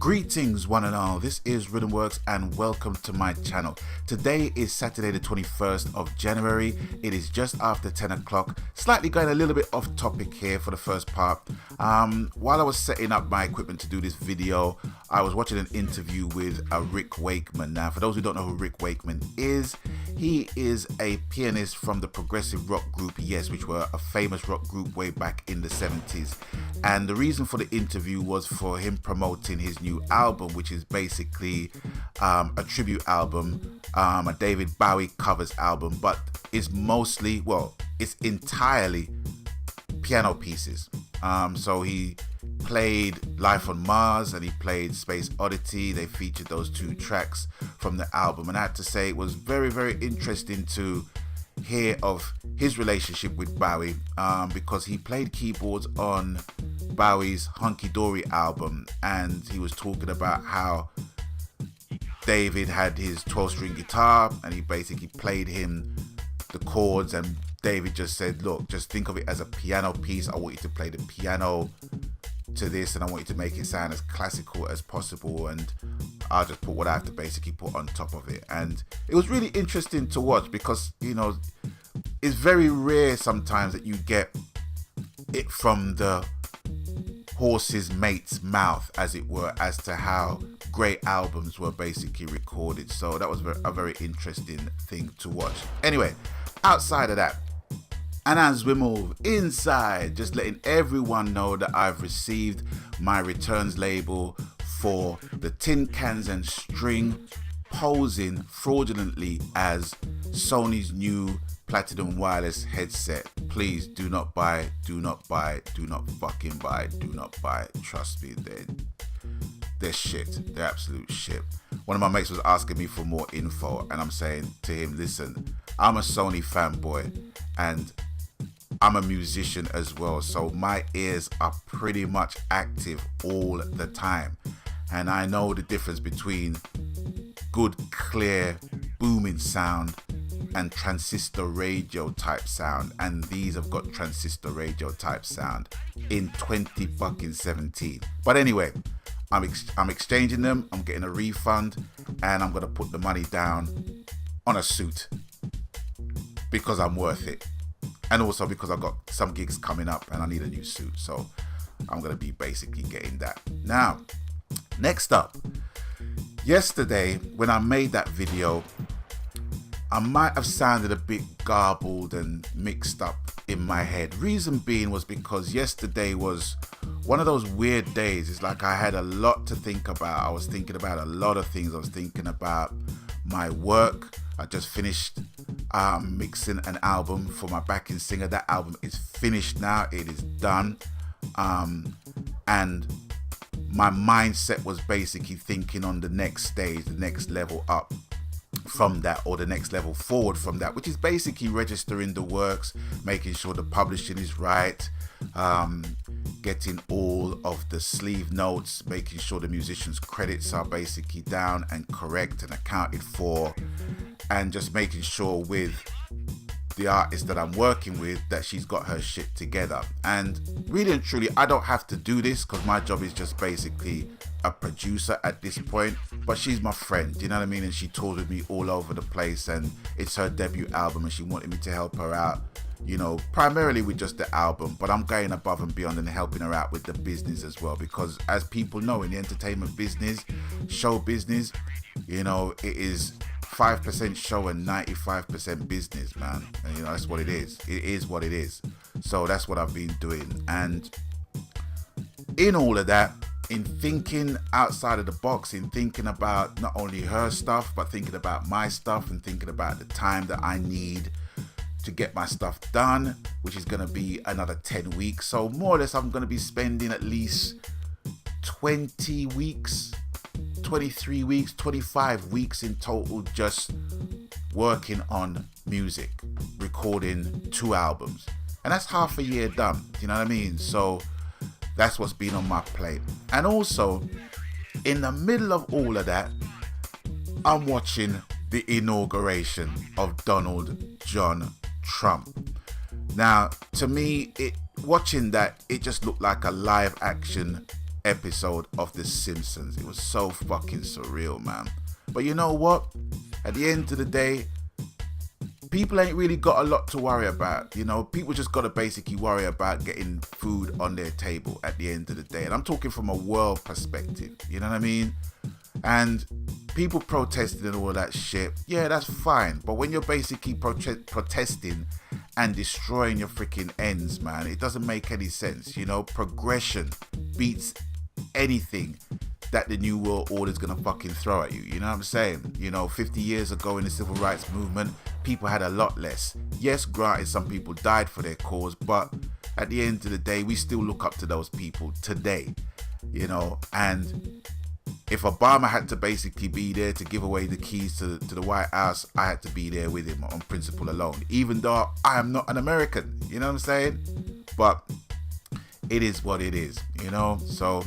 Greetings one and all, this is Riddims Works and welcome to my channel. Today is Saturday the 21st of January. It is just after 10 o'clock, slightly going a little bit off topic here for the first part. While I was setting up my equipment to do this video, I was watching an interview with Rick Wakeman. Now for those who don't know who Rick Wakeman is, he is a pianist from the progressive rock group Yes, which were a famous rock group way back in the 70s. And the reason for the interview was for him promoting his new album, which is basically a tribute album, a David Bowie covers album, but it's mostly, well, it's entirely piano pieces. So he played Life on Mars and he played Space Oddity. They featured those two tracks from the album, and I have to say it was very, very interesting to hear of his relationship with Bowie, because he played keyboards on Bowie's Hunky Dory album, and he was talking about how David had his 12-string guitar and he basically played him the chords, and David just said, look, just think of it as a piano piece. I want you to play the piano to this and I want you to make it sound as classical as possible, and I'll just put what I have to basically put on top of it. And it was really interesting to watch because, you know, it's very rare sometimes that you get it from the horse's mate's mouth, as it were, as to how great albums were basically recorded. So that was a very interesting thing to watch. Anyway, outside of that, and as we move inside, just letting everyone know that I've received my returns label for the tin cans and string posing fraudulently as Sony's new Platinum wireless headset. Please do not buy, do not buy, do not fucking buy, do not buy. Trust me, they're shit. They're absolute shit. One of my mates was asking me for more info and I'm saying to him, listen, I'm a Sony fanboy and I'm a musician as well, so my ears are pretty much active all the time, and I know the difference between good, clear, booming sound and transistor radio type sound, and these have got transistor radio type sound in 2017. But anyway, I'm exchanging them, I'm getting a refund, and I'm gonna put the money down on a suit because I'm worth it. And also because I've got some gigs coming up and I need a new suit. So I'm going to be basically getting that. Now, next up, yesterday when I made that video, I might have sounded a bit garbled and mixed up in my head. Reason being was because yesterday was one of those weird days. It's like I had a lot to think about. I was thinking about a lot of things. I was thinking about my work. I just finished mixing an album for my backing singer. That album is finished now. It is done. And my mindset was basically thinking on the next stage, the next level up from that, or the next level forward from that, which is basically registering the works, making sure the publishing is right, getting all of the sleeve notes, making sure the musician's credits are basically down and correct and accounted for, and just making sure with the artist that I'm working with that she's got her shit together. And really and truly, I don't have to do this because my job is just basically a producer at this point, but she's my friend, you know what I mean? And she tours with me all over the place, and it's her debut album and she wanted me to help her out, you know, primarily with just the album, but I'm going above and beyond and helping her out with the business as well, because as people know, in the entertainment business, show business, you know, it is 5% show and 95% business, man. And you know, that's what it is. It is what it is. So that's what I've been doing. And in all of that, in thinking outside of the box, in thinking about not only her stuff, but thinking about my stuff and thinking about the time that I need to get my stuff done, which is going to be another 10 weeks. So more or less, I'm going to be spending at least 20 weeks, 23 weeks, 25 weeks in total just working on music, recording 2 albums. And that's half a year done, you know what I mean? So that's what's been on my plate. And also, in the middle of all of that, I'm watching the inauguration of Donald John Trump. Now, to me, watching that, it just looked like a live action episode of The Simpsons. It was so fucking surreal, man. But you know what? At the end of the day, people ain't really got a lot to worry about. You know, people just got to basically worry about getting food on their table at the end of the day. And I'm talking from a world perspective, you know what I mean? And people protesting and all that shit, yeah, that's fine. But when you're basically protesting and destroying your freaking ends, man, it doesn't make any sense. You know, progression beats anything that the New World Order is going to fucking throw at you. You know what I'm saying? You know, 50 years ago in the civil rights movement, people had a lot less. Yes, granted, some people died for their cause, but at the end of the day, we still look up to those people today, you know. And if Obama had to basically be there to give away the keys to the White House, I had to be there with him on principle alone, even though I am not an American, you know what I'm saying? But it is what it is, you know. So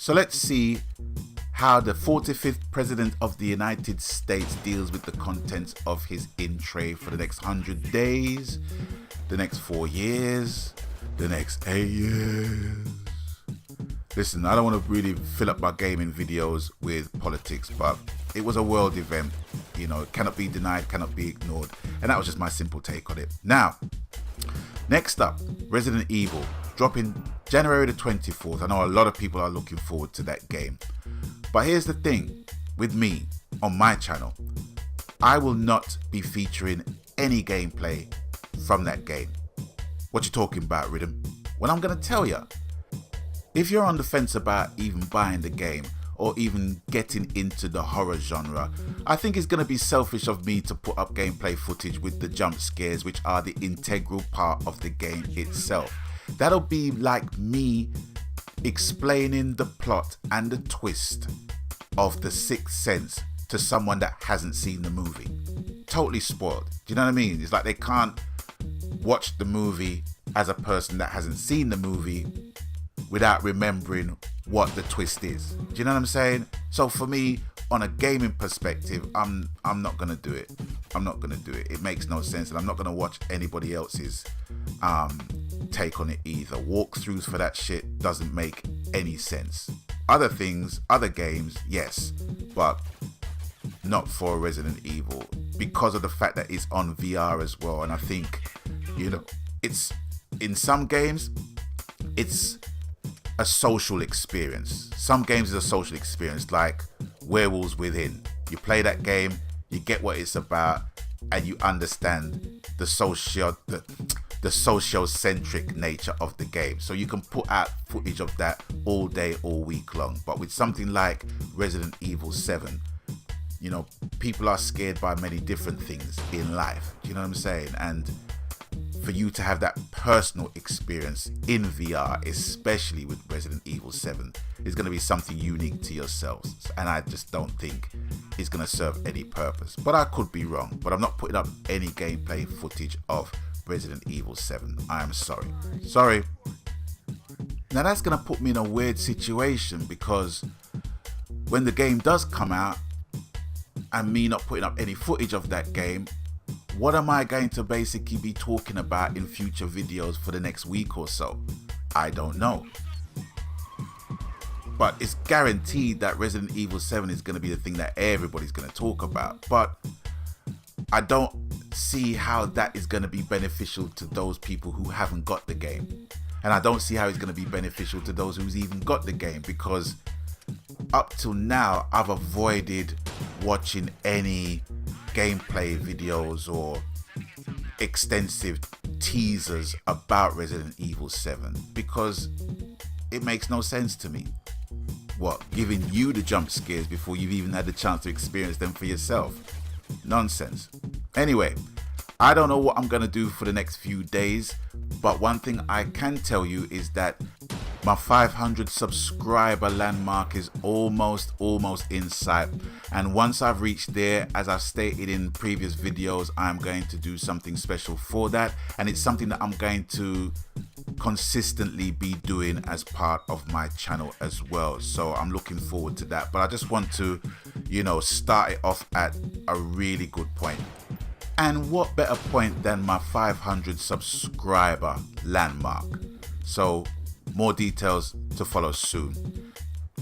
let's see how the 45th President of the United States deals with the contents of his in-tray for the next 100 days, the next 4 years, the next 8 years. Listen, I don't want to really fill up my gaming videos with politics, but it was a world event. You know, it cannot be denied, cannot be ignored. And that was just my simple take on it. Now, next up, Resident Evil, dropping January the 24th. I know a lot of people are looking forward to that game. But here's the thing with me on my channel. I will not be featuring any gameplay from that game. What you talking about, Riddim? Well, I'm going to tell you. If you're on the fence about even buying the game or even getting into the horror genre, I think it's going to be selfish of me to put up gameplay footage with the jump scares, which are the integral part of the game itself. That'll be like me explaining the plot and the twist of The Sixth Sense to someone that hasn't seen the movie. Totally spoiled. Do you know what I mean? It's like they can't watch the movie as a person that hasn't seen the movie without remembering what the twist is. Do you know what I'm saying? So for me, on a gaming perspective, I'm not gonna do it. I'm not gonna do it. It makes no sense, and I'm not gonna watch anybody else's take on it either. Walkthroughs for that shit doesn't make any sense. Other things, other games, yes, but not for Resident Evil because of the fact that it's on VR as well. And I think, you know, it's in some games, it's a social experience. Some games is a social experience, like Werewolves Within. You play that game, you get what it's about, and you understand the sociocentric nature of the game. So you can put out footage of that all day, all week long. But with something like Resident Evil 7, you know, people are scared by many different things in life. Do you know what I'm saying? And for you to have that personal experience in VR, especially with Resident Evil 7, is going to be something unique to yourselves. And I just don't think it's going to serve any purpose. But I could be wrong. But I'm not putting up any gameplay footage of Resident Evil 7. I am sorry. Sorry. Now that's going to put me in a weird situation, because when the game does come out and me not putting up any footage of that game, what am I going to basically be talking about in future videos for the next week or so? I don't know. But it's guaranteed that Resident Evil 7 is going to be the thing that everybody's going to talk about. But I don't see how that is going to be beneficial to those people who haven't got the game. And I don't see how it's going to be beneficial to those who's even got the game, because up till now I've avoided watching any gameplay videos or extensive teasers about Resident Evil 7, because it makes no sense to me. What, giving you the jump scares before you've even had the chance to experience them for yourself? Nonsense. Anyway, I don't know what I'm gonna do for the next few days, but one thing I can tell you is that my 500 subscriber landmark is almost in sight. And once I've reached there, as I've stated in previous videos, I'm going to do something special for that. And it's something that I'm going to consistently be doing as part of my channel as well. So I'm looking forward to that. But I just want to, you know, start it off at a really good point. And what better point than my 500 subscriber landmark? So More details to follow soon.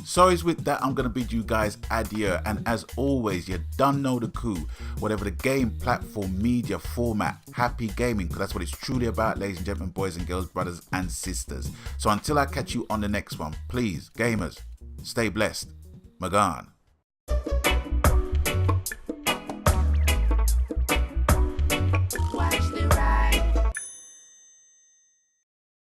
So is with that, I'm going to bid you guys adieu. And as always, you done know the coup. Whatever the game, platform, media, format, happy gaming, because that's what it's truly about, ladies and gentlemen, boys and girls, brothers and sisters. So until I catch you on the next one, please, gamers, stay blessed. Magan.